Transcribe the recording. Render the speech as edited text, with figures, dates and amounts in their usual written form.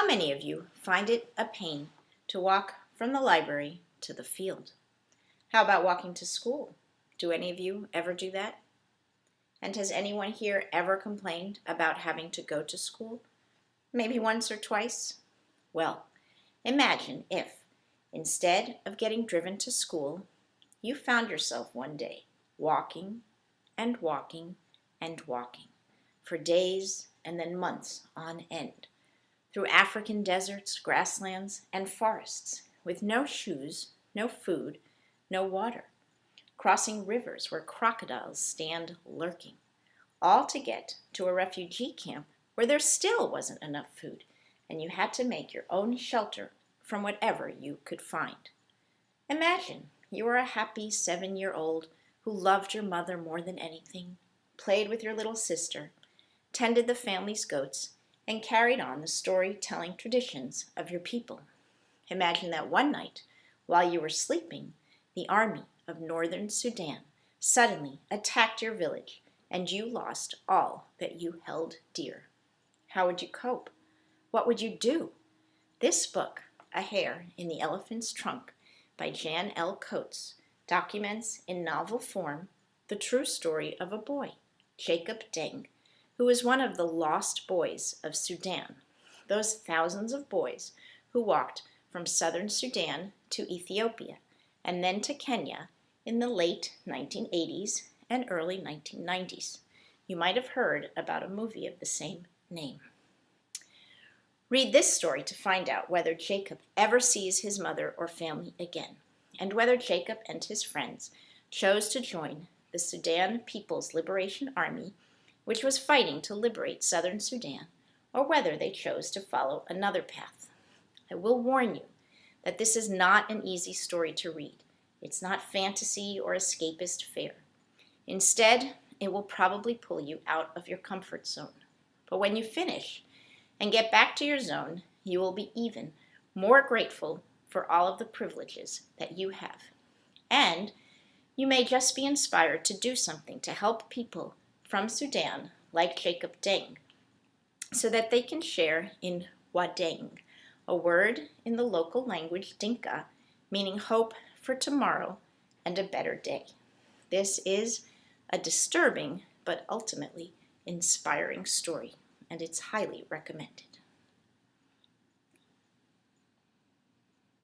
many of you find it a pain to walk from the library to the field? How about walking to school? Do any of you ever do that? And has anyone here ever complained about having to go to school? Maybe once or twice? Well, imagine if, instead of getting driven to school, you found yourself one day walking and walking and walking for days and then months on end through African deserts, grasslands, and forests with no shoes, no food, no water, crossing rivers where crocodiles stand lurking, all to get to a refugee camp where there still wasn't enough food and you had to make your own shelter from whatever you could find. Imagine you were a happy 7-year-old who loved your mother more than anything, played with your little sister, tended the family's goats, and carried on the storytelling traditions of your people. Imagine that one night, while you were sleeping, the army of Northern Sudan suddenly attacked your village and you lost all that you held dear. How would you cope? What would you do? This book, A Hare in the Elephant's Trunk, by Jan L. Coates, documents in novel form the true story of a boy, Jacob Deng, who was one of the lost boys of Sudan, those thousands of boys who walked from southern Sudan to Ethiopia and then to Kenya in the late 1980s and early 1990s. You might have heard about a movie of the same name. Read this story to find out whether Jacob ever sees his mother or family again, and whether Jacob and his friends chose to join the Sudan People's Liberation Army, which was fighting to liberate southern Sudan, or whether they chose to follow another path. I will warn you that this is not an easy story to read. It's not fantasy or escapist fare. Instead, it will probably pull you out of your comfort zone. But when you finish and get back to your zone, you will be even more grateful for all of the privileges that you have. And you may just be inspired to do something to help people from Sudan like Jacob Deng so that they can share in Wadeng, a word in the local language Dinka, meaning hope for tomorrow and a better day. This is a disturbing but ultimately inspiring story, and it's highly recommended.